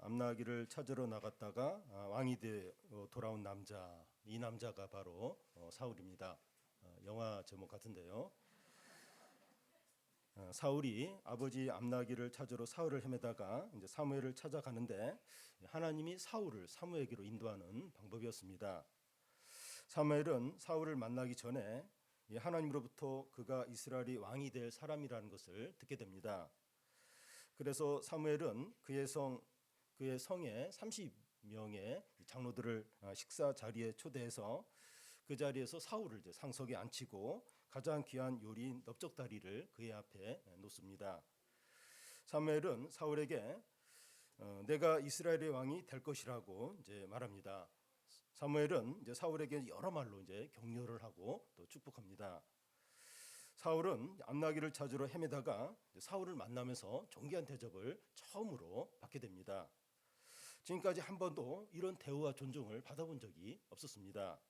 암나기를 찾으러 나갔다가 왕이 되어 돌아온 남자, 이 남자가 바로 사울입니다. 영화 제목 같은데요. 사울이 아버지 암나기를 찾으러 사울을 헤매다가 이제 사무엘을 찾아가는데 하나님이 사울을 사무엘에게로 인도하는 방법이었습니다. 사무엘은 사울을 만나기 전에 하나님으로부터 그가 이스라엘의 왕이 될 사람이라는 것을 듣게 됩니다. 그래서 사무엘은 그의 성에 30명의 장로들을 식사 자리에 초대해서 그 자리에서 사울을 이제 상석에 앉히고 가장 귀한 요리인 넓적다리를 그의 앞에 놓습니다. 사무엘은 사울에게 내가 이스라엘의 왕이 될 것이라고 이제 말합니다. 사무엘은 이제 사울에게 여러 말로 이제 격려를 하고 또 축복합니다. 사울은 암나기를 찾으러 헤매다가 사울을 만나면서 존귀한 대접을 처음으로 받게 됩니다. 지금까지 한 번도 이런 대우와 존중을 받아본 적이 없었습니다.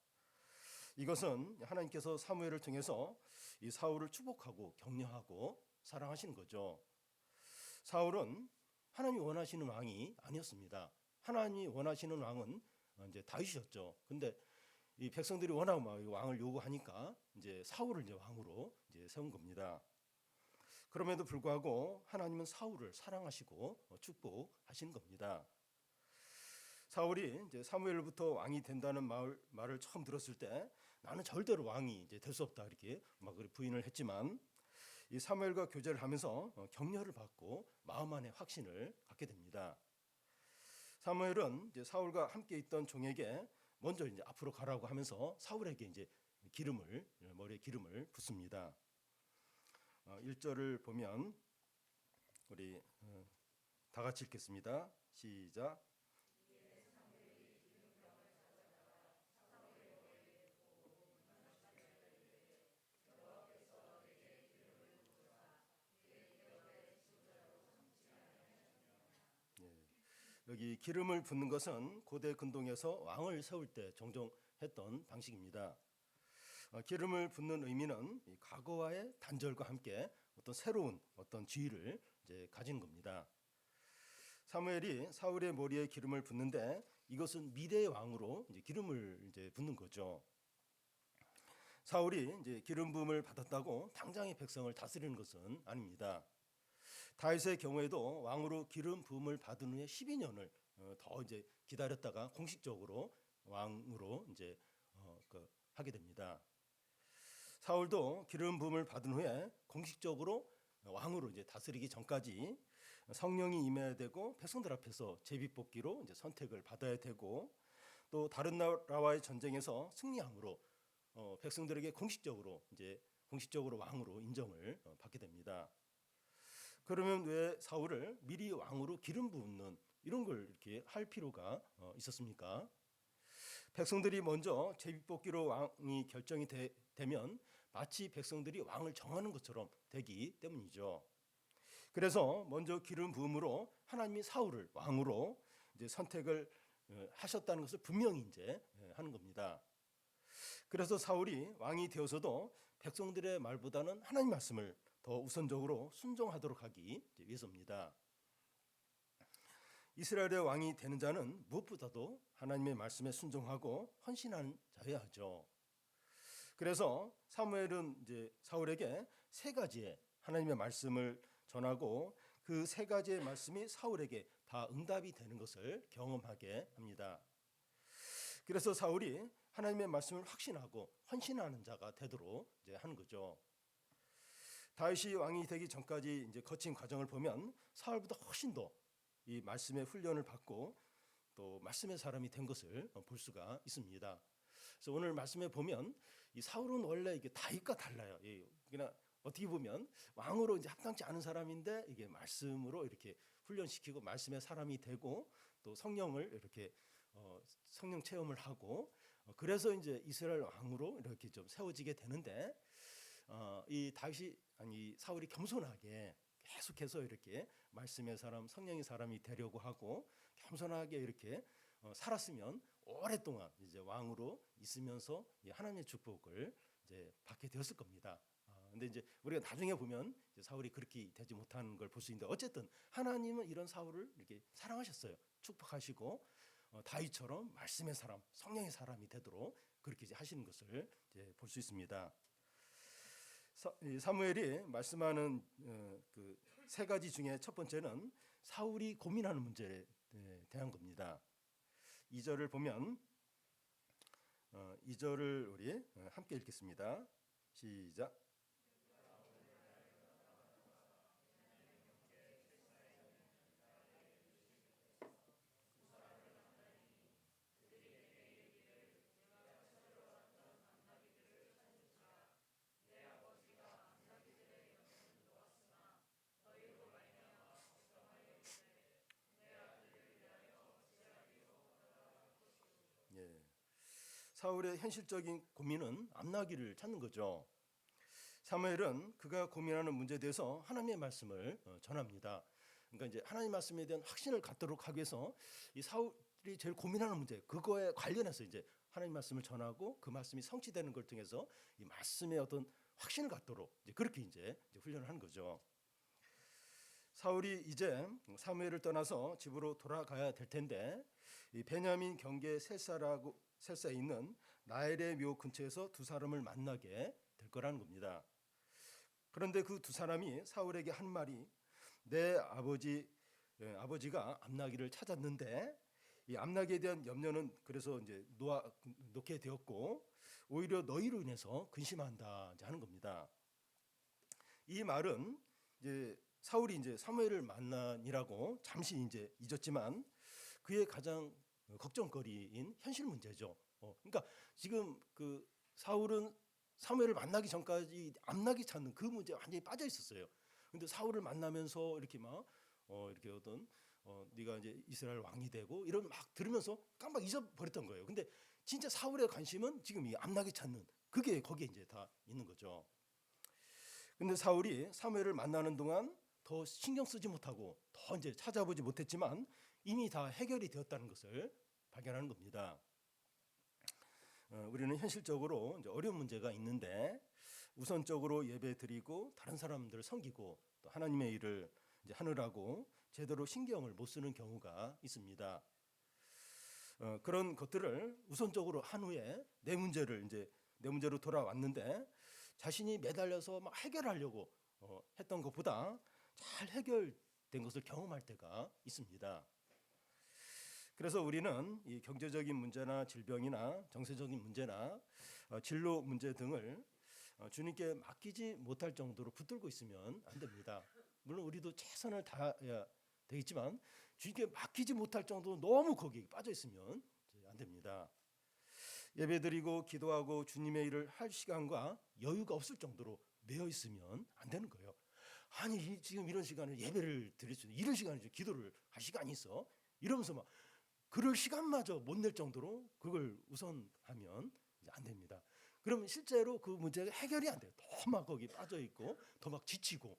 이것은 하나님께서 사무엘을 통해서 이 사울을 축복하고 격려하고 사랑하시는 거죠. 사울은 하나님이 원하시는 왕이 아니었습니다. 하나님이 원하시는 왕은 이제 다윗이었죠. 근데 이 백성들이 워낙 왕을 요구하니까 이제 사울을 이제 왕으로 이제 세운 겁니다. 그럼에도 불구하고 하나님은 사울을 사랑하시고 축복하신 겁니다. 사울이 이제 사무엘로부터 왕이 된다는 말을 처음 들었을 때 나는 절대로 왕이 이제 될 수 없다 이렇게 막 부인을 했지만 이 사무엘과 교제를 하면서 격려를 받고 마음 안에 확신을 갖게 됩니다. 사무엘은 이제 사울과 함께 있던 종에게 먼저 이제 앞으로 가라고 하면서 사울에게 이제 머리에 기름을 붓습니다. 1절을 보면 우리 다 같이 읽겠습니다. 시작. 여기 기름을 붓는 것은 고대 근동에서 왕을 세울 때 종종 했던 방식입니다. 기름을 붓는 의미는 과거와의 단절과 함께 어떤 새로운 어떤 지위를 이제 가진 겁니다. 사무엘이 사울의 머리에 기름을 붓는데 이것은 미래의 왕으로 이제 기름을 이제 붓는 거죠. 사울이 이제 기름 부음을 받았다고 당장의 백성을 다스리는 것은 아닙니다. 다윗의 경우에도 왕으로 기름 부음을 받은 후에 12년을 더 이제 기다렸다가 공식적으로 왕으로 이제 하게 됩니다. 사울도 기름 부음을 받은 후에 공식적으로 왕으로 이제 다스리기 전까지 성령이 임해야 되고 백성들 앞에서 제비뽑기로 이제 선택을 받아야 되고 또 다른 나라와의 전쟁에서 승리함으로 백성들에게 공식적으로 왕으로 인정을 받게 됩니다. 그러면 왜 사울을 미리 왕으로 기름 붓는 이런 걸 이렇게 할 필요가 있었습니까? 백성들이 먼저 제비뽑기로 왕이 결정이 되면 마치 백성들이 왕을 정하는 것처럼 되기 때문이죠. 그래서 먼저 기름 부음으로 하나님이 사울을 왕으로 이제 선택을 하셨다는 것을 분명히 이제 하는 겁니다. 그래서 사울이 왕이 되어서도 백성들의 말보다는 하나님 말씀을 더 우선적으로 순종하도록 하기 위해서입니다. 이스라엘의 왕이 되는 자는 무엇보다도 하나님의 말씀에 순종하고 헌신하는 자여야 하죠. 그래서 사무엘은 이제 사울에게 세 가지의 하나님의 말씀을 전하고 그 세 가지의 말씀이 사울에게 다 응답이 되는 것을 경험하게 합니다. 그래서 사울이 하나님의 말씀을 확신하고 헌신하는 자가 되도록 이제 하는 거죠. 다윗이 왕이 되기 전까지 이제 거친 과정을 보면 사울보다 훨씬 더 이 말씀의 훈련을 받고 또 말씀의 사람이 된 것을 볼 수가 있습니다. 그래서 오늘 말씀에 보면 이 사울은 원래 이게 다윗과 달라요. 그냥 어떻게 보면 왕으로 이제 합당치 않은 사람인데 이게 말씀으로 이렇게 훈련시키고 말씀의 사람이 되고 또 성령을 이렇게 성령 체험을 하고 그래서 이제 이스라엘 왕으로 이렇게 좀 세워지게 되는데 이 사울이 겸손하게 계속해서 이렇게 말씀의 사람, 성령의 사람이 되려고 하고 겸손하게 이렇게 살았으면 오랫동안 이제 왕으로 있으면서 하나님의 축복을 이제 받게 되었을 겁니다. 근데 이제 우리가 나중에 보면 이제 사울이 그렇게 되지 못하는 걸 볼 수 있는데 어쨌든 하나님은 이런 사울을 이렇게 사랑하셨어요. 축복하시고 다윗처럼 말씀의 사람, 성령의 사람이 되도록 그렇게 이제 하시는 것을 이제 볼 수 있습니다. 이 사무엘이 말씀하는 그 세 가지 중에 첫 번째는 사울이 고민하는 문제에 대한 겁니다. 2절을 보면 2절을 우리 함께 읽겠습니다. 시작. 예. 사울의 현실적인 고민은 암나기를 찾는 거죠. 사무엘은 그가 고민하는 문제에 대해서 하나님의 말씀을 전합니다. 그러니까 이제 하나님 말씀에 대한 확신을 갖도록 하기 위해서 이 사울이 제일 고민하는 문제 그거에 관련해서 이제 하나님 말씀을 전하고 그 말씀이 성취되는 걸 통해서 이 말씀의 어떤 확신을 갖도록 이제 그렇게 이제 훈련을 하는 거죠. 사울이 이제 사무엘을 떠나서 집으로 돌아가야 될 텐데 이 베냐민 경계 셀사에 있는 나엘의 묘 근처에서 두 사람을 만나게 될 거라는 겁니다. 그런데 그 두 사람이 사울에게 한 말이 내 아버지가 암나기를 찾았는데 이 암나기에 대한 염려는 그래서 이제 놓게 되었고 오히려 너희로 인해서 근심한다 하는 겁니다. 이 말은 이제 사울이 이제 사무엘을 만나니라고 잠시 이제 잊었지만 그의 가장 걱정거리인 현실 문제죠. 그러니까 지금 그 사울은 사무엘을 만나기 전까지 암나기 찾는 그 문제에 완전히 빠져 있었어요. 근데 사울을 만나면서 이렇게 막 이렇게 어떤 네가 이제 이스라엘 왕이 되고 이런 막 들으면서 깜빡 잊어버렸던 거예요. 근데 진짜 사울의 관심은 지금 이 암나기 찾는 그게 거기에 이제 다 있는 거죠. 근데 사울이 사무엘을 만나는 동안 더 신경 쓰지 못하고 더 이제 찾아보지 못했지만 이미 다 해결이 되었다는 것을 발견하는 겁니다. 우리는 현실적으로 이제 어려운 문제가 있는데 우선적으로 예배드리고 다른 사람들 섬기고 또 하나님의 일을 이제 하느라고 제대로 신경을 못 쓰는 경우가 있습니다. 그런 것들을 우선적으로 한 후에 내 문제로 돌아왔는데 자신이 매달려서 막 해결하려고 했던 것보다 잘 해결된 것을 경험할 때가 있습니다. 그래서 우리는 이 경제적인 문제나 질병이나 정세적인 문제나 진로 문제 등을 주님께 맡기지 못할 정도로 붙들고 있으면 안 됩니다. 물론 우리도 최선을 다해야 되겠지만 주님께 맡기지 못할 정도로 너무 거기에 빠져 있으면 안 됩니다. 예배드리고 기도하고 주님의 일을 할 시간과 여유가 없을 정도로 매여 있으면 안 되는 거예요. 아니 지금 이런 시간에 예배를 드릴 수 있는 이런 시간에 기도를 할 시간이 있어? 이러면서 막 그럴 시간마저 못 낼 정도로 그걸 우선하면 안 됩니다. 그러면 실제로 그 문제가 해결이 안 돼요. 더 막 거기 빠져 있고 더 막 지치고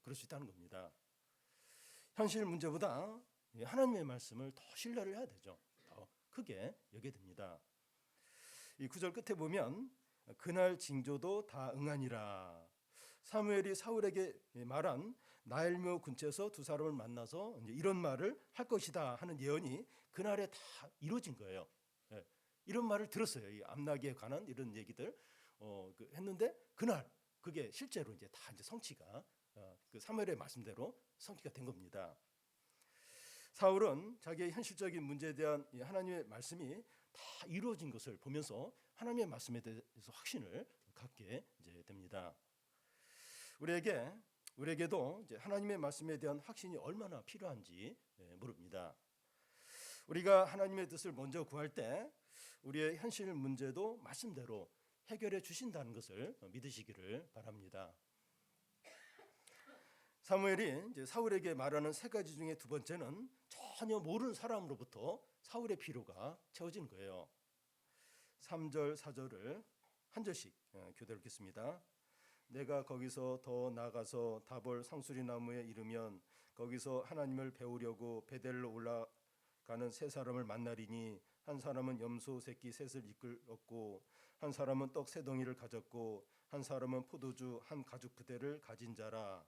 그럴 수 있다는 겁니다. 현실 문제보다 하나님의 말씀을 더 신뢰를 해야 되죠. 더 크게 여겨야 됩니다. 이 구절 끝에 보면 그날 징조도 다 응하니라. 사무엘이 사울에게 말한 나엘묘 근처에서 두 사람을 만나서 이제 이런 말을 할 것이다 하는 예언이 그날에 다 이루어진 거예요. 이런 말을 들었어요. 이 암나기에 관한 이런 얘기들 했는데 그날 그게 실제로 이제 다 이제 성취가 그 사무엘의 말씀대로 성취가 된 겁니다. 사울은 자기의 현실적인 문제에 대한 하나님의 말씀이 다 이루어진 것을 보면서 하나님의 말씀에 대해서 확신을 갖게 이제 됩니다. 우리에게도 이제 하나님의 말씀에 대한 확신이 얼마나 필요한지 물읍니다. 우리가 하나님의 뜻을 먼저 구할 때 우리의 현실 문제도 말씀대로 해결해 주신다는 것을 믿으시기를 바랍니다. 사무엘이 이제 사울에게 말하는 세 가지 중에 두 번째는 전혀 모르는 사람으로부터 사울의 필요가 채워지는 거예요. 3절, 4절을 한 절씩 교대로 읽겠습니다. 내가 거기서 더 나가서 다볼 상수리 나무에 이르면 거기서 하나님을 배우려고 베델로 올라가 가는 세 사람을 만나리니 한 사람은 염소 새끼 셋을 이끌었고 한 사람은 떡 세 덩이를 가졌고 한 사람은 포도주 한 가죽 부대를 가진 자라.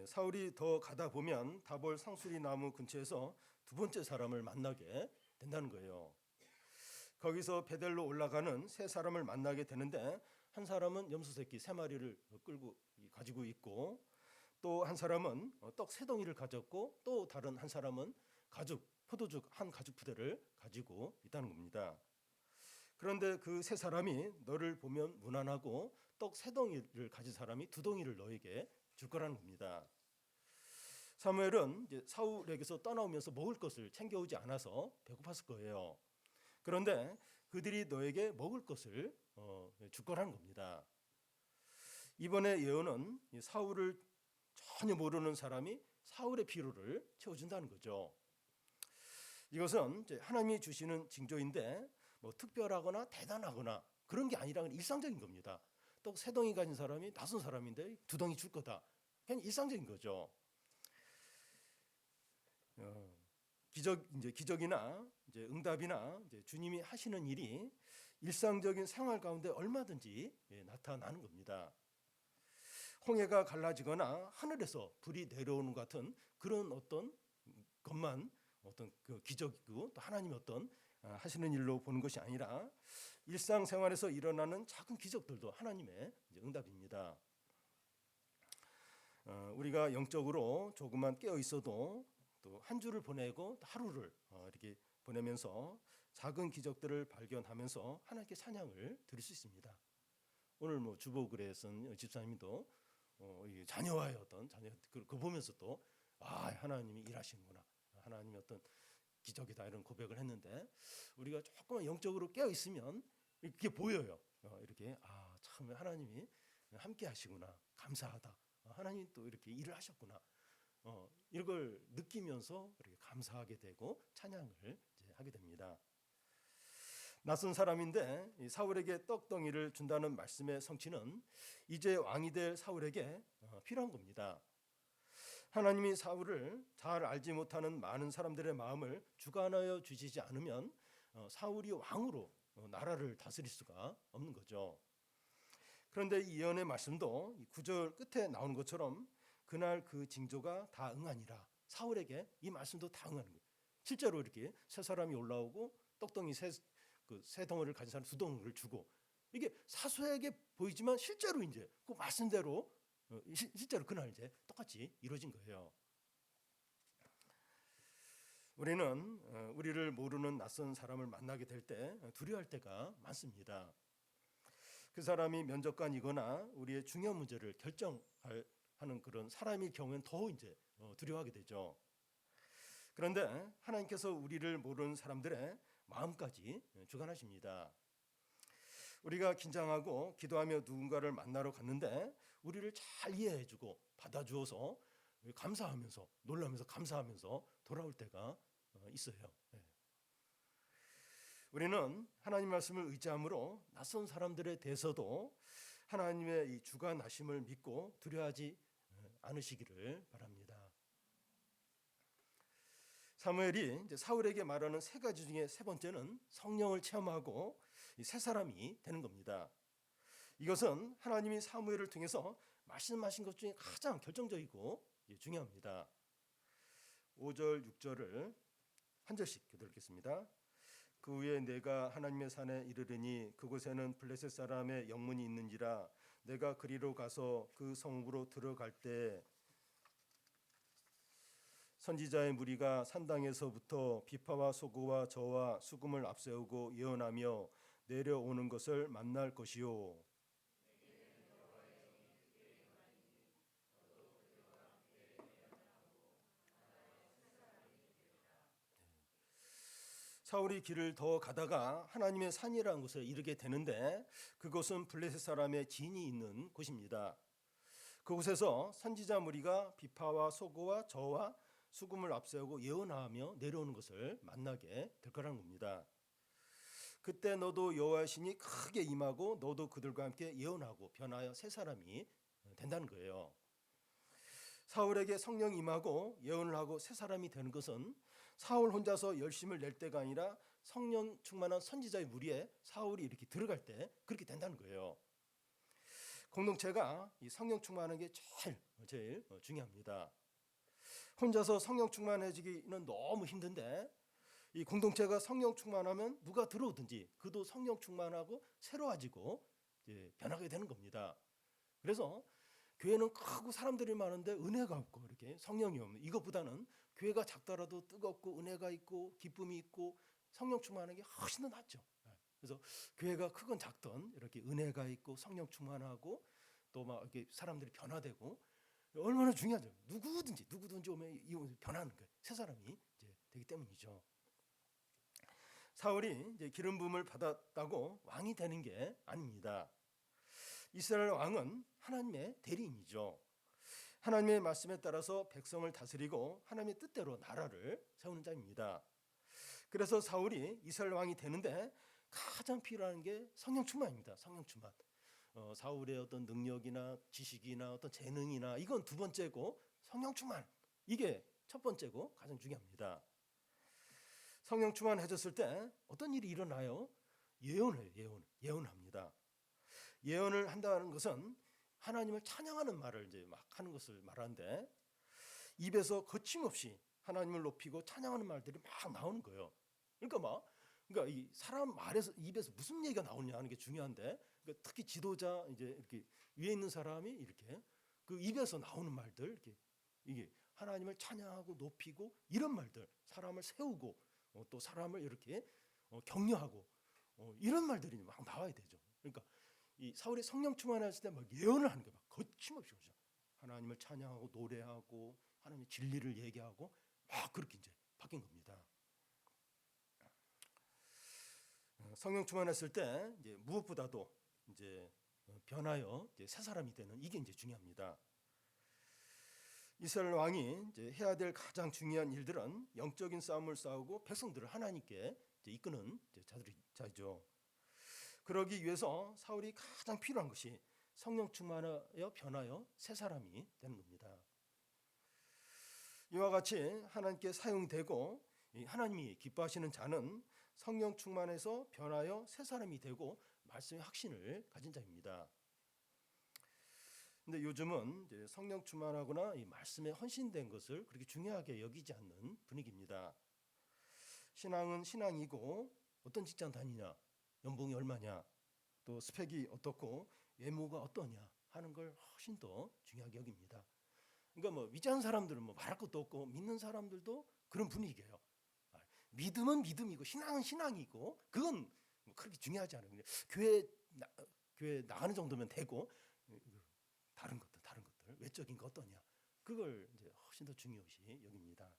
사울이 더 가다 보면 다볼 상수리 나무 근처에서 두 번째 사람을 만나게 된다는 거예요. 거기서 베델로 올라가는 세 사람을 만나게 되는데 한 사람은 염소 새끼 세 마리를 끌고 가지고 있고 또 한 사람은 떡 세 덩이를 가졌고 또 다른 한 사람은 포도주 한 가죽 부대를 가지고 있다는 겁니다. 그런데 그 세 사람이 너를 보면 무난하고 떡 세 덩이를 가진 사람이 두 덩이를 너에게 줄 거라는 겁니다. 사무엘은 이제 사울에게서 떠나오면서 먹을 것을 챙겨오지 않아서 배고팠을 거예요. 그런데 그들이 너에게 먹을 것을 줄 거라는 겁니다. 이번에 예언은 사울을 전혀 모르는 사람이 사울의 필요를 채워준다는 거죠. 이것은 이제 하나님이 주시는 징조인데 뭐 특별하거나 대단하거나 그런 게 아니라 일상적인 겁니다. 떡 세 덩이 가진 사람이 낯선 사람인데 두 덩이 줄 거다. 그냥 일상적인 거죠. 기적이나 이제 응답이나 이제 주님이 하시는 일이 일상적인 생활 가운데 얼마든지 나타나는 겁니다. 홍해가 갈라지거나 하늘에서 불이 내려오는 것 같은 그런 어떤 것만 어떤 그 기적이고 또 하나님의 어떤 하시는 일로 보는 것이 아니라 일상생활에서 일어나는 작은 기적들도 하나님의 응답입니다. 우리가 영적으로 조금만 깨어 있어도 또 한 주를 보내고 하루를 이렇게 보내면서 작은 기적들을 발견하면서 하나님께 찬양을 드릴 수 있습니다. 오늘 뭐 주보글에 쓴 집사님도 자녀와의 어떤 자녀 그 보면서 또 하나님이 일하시는구나, 하나님의 어떤 기적이다 이런 고백을 했는데 우리가 조금만 영적으로 깨어 있으면 이렇게 보여요. 이렇게 참 하나님이 함께 하시구나, 감사하다. 하나님 또 이렇게 일을 하셨구나. 이걸 느끼면서 이렇게 감사하게 되고 찬양을 이제 하게 됩니다. 낯선 사람인데 사울에게 떡덩이를 준다는 말씀의 성취는 이제 왕이 될 사울에게 필요한 겁니다. 하나님이 사울을 잘 알지 못하는 많은 사람들의 마음을 주관하여 주시지 않으면 사울이 왕으로 나라를 다스릴 수가 없는 거죠. 그런데 이 예언의 말씀도 9절 끝에 나오는 것처럼 그날 그 징조가 다 응하니라. 사울에게 이 말씀도 다 응하는 거예요. 실제로 이렇게 세 사람이 올라오고 떡덩이 세 덩어리를 가진 사람 두 덩어리를 주고, 이게 사소하게 보이지만 실제로 이제 그 말씀대로 실제로 그날 이제 똑같이 이루어진 거예요. 우리는 우리를 모르는 낯선 사람을 만나게 될 때 두려워할 때가 많습니다. 그 사람이 면접관이거나 우리의 중요한 문제를 결정하는 그런 사람일 경우에는 더 이제 두려워하게 되죠. 그런데 하나님께서 우리를 모르는 사람들의 마음까지 주관하십니다. 우리가 긴장하고 기도하며 누군가를 만나러 갔는데 우리를 잘 이해해주고 받아주어서 감사하면서 놀라면서 감사하면서 돌아올 때가 있어요. 우리는 하나님 말씀을 의지함으로 낯선 사람들에 대해서도 하나님의 이 주관하심을 믿고 두려워하지 않으시기를 바랍니다. 사무엘이 이제 사울에게 말하는 세 가지 중에 세 번째는 성령을 체험하고 세 사람이 되는 겁니다. 이것은 하나님이 사무엘을 통해서 말씀하신 것 중에 가장 결정적이고 중요합니다. 5절 6절을 한 절씩 교독하겠습니다. 그 후에 내가 하나님의 산에 이르르니 그곳에는 블레셋 사람의 영문이 있는지라 내가 그리로 가서 그 성읍으로 들어갈 때 선지자의 무리가 산당에서부터 비파와 소고와 저와 수금을 앞세우고 예언하며 내려오는 것을 만날 것이요. 사울이 길을 더 가다가 하나님의 산이라는 곳에 이르게 되는데 그곳은 블레셋 사람의 진이 있는 곳입니다. 그곳에서 선지자 무리가 비파와 소고와 저와 수금을 앞세우고 예언하며 내려오는 것을 만나게 될 거라는 겁니다. 그때 너도 여호와의 신이 크게 임하고 너도 그들과 함께 예언하고 변하여 세 사람이 된다는 거예요. 사울에게 성령이 임하고 예언을 하고 새 사람이 되는 것은 사울 혼자서 열심을 낼 때가 아니라 성령 충만한 선지자의 무리에 사울이 이렇게 들어갈 때 그렇게 된다는 거예요. 공동체가 이 성령 충만한 게 제일 중요합니다. 혼자서 성령 충만해지기는 너무 힘든데 이 공동체가 성령 충만하면 누가 들어오든지 그도 성령 충만하고 새로워지고 이제 변하게 되는 겁니다. 그래서 교회는 크고 사람들이 많은데 은혜가 없고 이렇게 성령이 없는 이것보다는 교회가 작더라도 뜨겁고 은혜가 있고 기쁨이 있고 성령 충만한 게 훨씬 더 낫죠. 그래서 교회가 크건 작던 이렇게 은혜가 있고 성령 충만하고 또 막 이렇게 사람들이 변화되고 얼마나 중요하죠. 누구든지 오면 변하는 거예요. 새 사람이 이제 되기 때문이죠. 사울이 이제 기름 부음을 받았다고 왕이 되는 게 아닙니다. 이스라엘 왕은 하나님의 대리인이죠. 하나님의 말씀에 따라서 백성을 다스리고 하나님의 뜻대로 나라를 세우는 자입니다. 그래서 사울이 이스라엘 왕이 되는데 가장 필요한 게 성령 충만입니다. 성령 충만. 사울의 어떤 능력이나 지식이나 어떤 재능이나 이건 두 번째고 성령 충만 이게 첫 번째고 가장 중요합니다. 성령 충만해졌을 때 어떤 일이 일어나요? 예언합니다. 예언을 한다는 것은 하나님을 찬양하는 말을 이제 막 하는 것을 말하는데 입에서 거침없이 하나님을 높이고 찬양하는 말들이 막 나오는 거예요. 그러니까 이 사람 말에서 입에서 무슨 얘기가 나오냐 하는 게 중요한데 그러니까 특히 지도자 이제 이렇게 위에 있는 사람이 이렇게 그 입에서 나오는 말들 이게 하나님을 찬양하고 높이고 이런 말들 사람을 세우고 또 사람을 이렇게 격려하고 이런 말들이 막 나와야 되죠. 그러니까 이 사울이 성령 충만했을 때 막 예언을 하는 거예요. 막 거침없이 그죠. 하나님을 찬양하고 노래하고 하나님의 진리를 얘기하고 막 그렇게 이제 바뀐 겁니다. 성령 충만했을 때 이제 무엇보다도 이제 변하여 이제 새 사람이 되는 이게 이제 중요합니다. 이스라엘 왕이 이제 해야 될 가장 중요한 일들은 영적인 싸움을 싸우고 백성들을 하나님께 이제 이끄는 이제 자죠. 그러기 위해서 사울이 가장 필요한 것이 성령 충만하여 변하여 새 사람이 되는 겁니다. 이와 같이 하나님께 사용되고 하나님이 기뻐하시는 자는 성령 충만해서 변하여 새 사람이 되고 말씀의 확신을 가진 자입니다. 근데 요즘은 이제 성령 충만하거나 이 말씀에 헌신된 것을 그렇게 중요하게 여기지 않는 분위기입니다. 신앙은 신앙이고 어떤 직장 다니냐, 연봉이 얼마냐, 또 스펙이 어떻고 외모가 어떠냐 하는 걸 훨씬 더 중요하게 여깁니다. 그러니까 뭐 위대한 사람들은 뭐 말할 것도 없고 믿는 사람들도 그런 분위기예요. 믿음은 믿음이고 신앙은 신앙이고 그건 뭐 그렇게 중요하지 않아요. 교회 나가는 정도면 되고 다른 것들 외적인 거 어떠냐 그걸 이제 훨씬 더 중요시 여깁니다.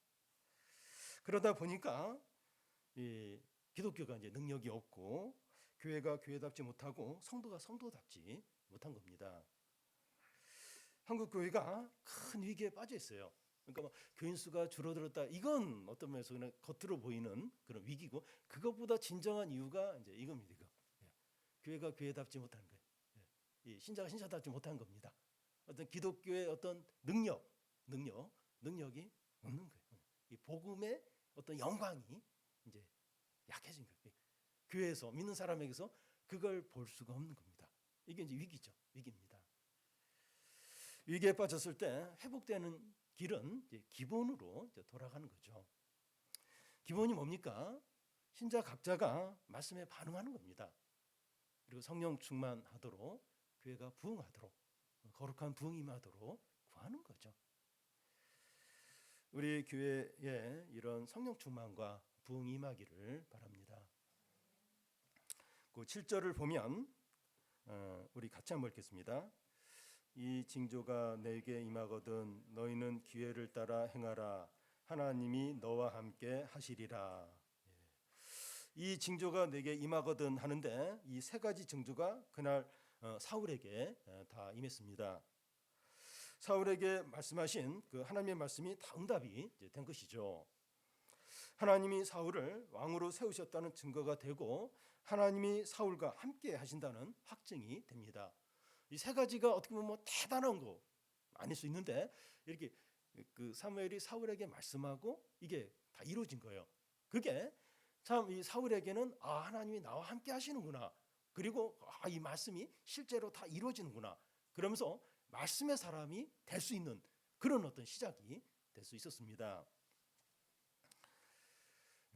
그러다 보니까 이 기독교가 이제 능력이 없고 교회가 교회답지 못하고 성도가 성도답지 못한 겁니다. 한국 교회가 큰 위기에 빠져 있어요. 그러니까 뭐 교인 수가 줄어들었다. 이건 어떤 면에서 그냥 겉으로 보이는 그런 위기고 그것보다 진정한 이유가 이제 이겁니다. 이거. 교회가 교회답지 못한 거예요. 이 신자가 신자답지 못한 겁니다. 어떤 기독교의 어떤 능력이 없는 거예요. 이 복음의 어떤 영광이 이제 약해진 거예요. 교회에서 믿는 사람에게서 그걸 볼 수가 없는 겁니다. 이게 이제 위기입니다. 위기에 빠졌을 때 회복되는 길은 이제 기본으로 이제 돌아가는 거죠. 기본이 뭡니까? 신자 각자가 말씀에 반응하는 겁니다. 그리고 성령 충만하도록 교회가 부흥하도록 거룩한 부흥이 임하도록 구하는 거죠. 우리 교회에 이런 성령 충만과 부흥이 임하기를 바랍니다. 그 7절을 보면 우리 같이 한번 읽겠습니다. 이 징조가 내게 임하거든 너희는 기회를 따라 행하라. 하나님이 너와 함께 하시리라. 이 징조가 내게 임하거든 하는데 이 세 가지 징조가 그날 사울에게 다 임했습니다. 사울에게 말씀하신 그 하나님의 말씀이 다 응답이 된 것이죠. 하나님이 사울을 왕으로 세우셨다는 증거가 되고 하나님이 사울과 함께 하신다는 확증이 됩니다. 이 세 가지가 어떻게 보면 뭐 대단한 거 아닐 수 있는데 이렇게 그 사무엘이 사울에게 말씀하고 이게 다 이루어진 거예요. 그게 참 이 사울에게는 하나님이 나와 함께 하시는구나. 그리고 이 말씀이 실제로 다 이루어지는구나. 그러면서 말씀의 사람이 될 수 있는 그런 어떤 시작이 될 수 있었습니다.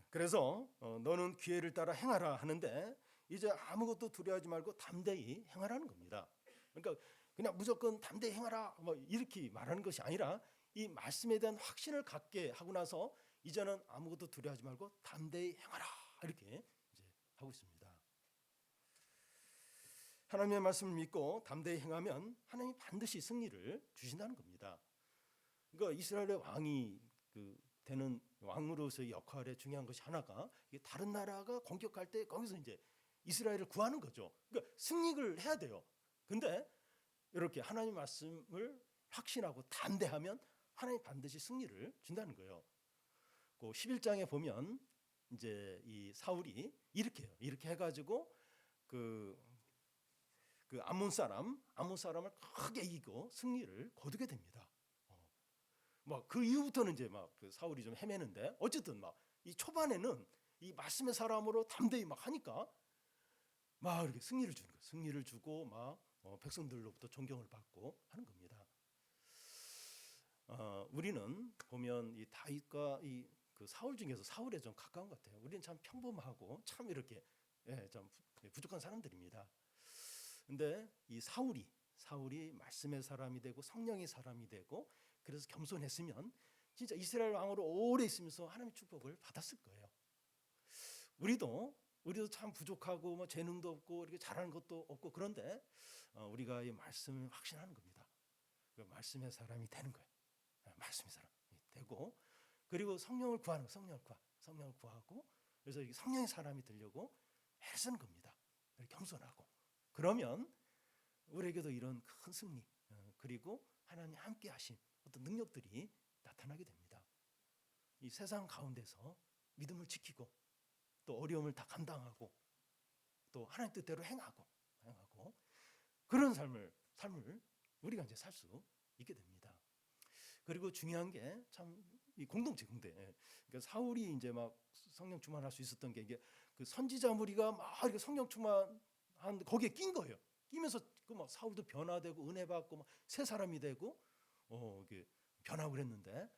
그래서 너는 기회를 따라 행하라 하는데 이제 아무것도 두려워하지 말고 담대히 행하라는 겁니다. 그러니까 그냥 무조건 담대히 행하라 뭐 이렇게 말하는 것이 아니라 이 말씀에 대한 확신을 갖게 하고 나서 이제는 아무것도 두려워하지 말고 담대히 행하라 이렇게 이제 하고 있습니다. 하나님의 말씀을 믿고 담대히 행하면 하나님이 반드시 승리를 주신다는 겁니다. 그러니까 이스라엘의 왕이 되는 왕으로서의 역할의 중요한 것이 하나가 다른 나라가 공격할 때 거기서 이제 이스라엘을 구하는 거죠. 그러니까 승리를 해야 돼요. 근데 이렇게 하나님 말씀을 확신하고 담대하면 하나님 반드시 승리를 준다는 거예요. 그 11장에 보면 이제 이 사울이 이렇게 해요. 이렇게 해가지고 그 암몬 사람을 크게 이기고 승리를 거두게 됩니다. 막 그 이후부터는 이제 그 사울이 좀 헤매는데 어쨌든 막 이 초반에는 이 말씀의 사람으로 담대히 막 하니까 막 이렇게 승리를 주는 거예요. 승리를 주고 막 백성들로부터 존경을 받고 하는 겁니다. 우리는 보면 이 다윗과 그 사울 중에서 사울에 좀 가까운 것 같아요. 우리는 참 평범하고 참 이렇게 좀 부족한 사람들입니다. 근데 이 사울이 말씀의 사람이 되고 성령의 사람이 되고 그래서 겸손했으면 진짜 이스라엘 왕으로 오래 있으면서 하나님의 축복을 받았을 거예요. 우리도 참 부족하고 뭐 재능도 없고 이렇게 잘하는 것도 없고 그런데 우리가 이 말씀을 확신하는 겁니다. 그 말씀의 사람이 되는 거예요. 말씀의 사람이 되고 그리고 성령을 구하는 거예요. 성령을 구하고 그래서 성령의 사람이 되려고 애쓰는 겁니다. 겸손하고 그러면 우리에게도 이런 큰 승리 그리고 하나님 함께 하신 어떤 능력들이 나타나게 됩니다. 이 세상 가운데서 믿음을 지키고 또 어려움을 다 감당하고 또 하나님 뜻대로 행하고 그런 삶을 우리가 이제 살 수 있게 됩니다. 그리고 중요한 게 참 이 공동체. 그러니까 사울이 이제 막 성령 충만할 수 있었던 게 이게 그 선지자 무리가 막 이렇게 성령 충만한 거기에 낀 거예요. 끼면서 그 막 사울도 변화되고 은혜 받고 막 새 사람이 되고 이게 변하고 그랬는데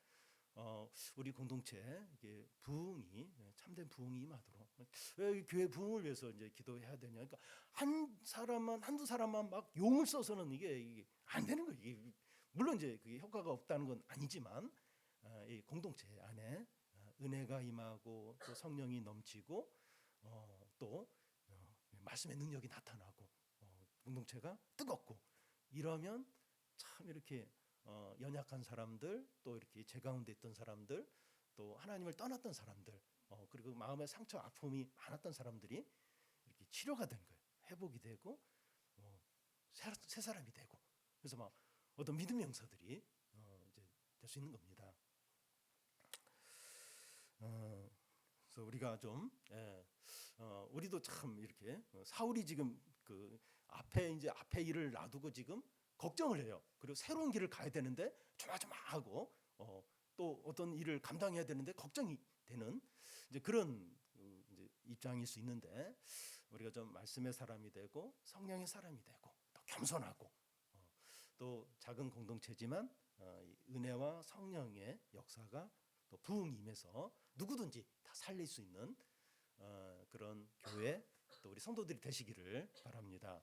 우리 공동체 이게 부흥이 참된 부흥이 임하도록 왜 교회 부흥을 위해서 이제 기도해야 되냐? 그러니까 한두 사람만 막 용을 써서는 이게 안 되는 거예요. 이게 물론 이제 그게 효과가 없다는 건 아니지만 이 공동체 안에 은혜가 임하고 또 성령이 넘치고 또 말씀의 능력이 나타나고 공동체가 뜨겁고 이러면 참 이렇게 연약한 사람들 또 이렇게 제 가운데 있던 사람들 또 하나님을 떠났던 사람들 그리고 마음의 상처 아픔이 많았던 사람들이 이렇게 치료가 된 거예요. 회복이 되고 새 사람이 되고 그래서 막 어떤 믿음의 영사들이 이제 될 수 있는 겁니다. 그래서 우리가 좀 우리도 참 이렇게 사울이 지금 그 앞에 일을 놔두고 지금 걱정을 해요. 그리고 새로운 길을 가야 되는데 조마조마하고 또 어떤 일을 감당해야 되는데 걱정이 되는 이제 그런 이제 입장일 수 있는데 우리가 좀 말씀의 사람이 되고 성령의 사람이 되고 또 겸손하고 또 작은 공동체지만 은혜와 성령의 역사가 또 부흥이 임해서 누구든지 다 살릴 수 있는 그런 교회 또 우리 성도들이 되시기를 바랍니다.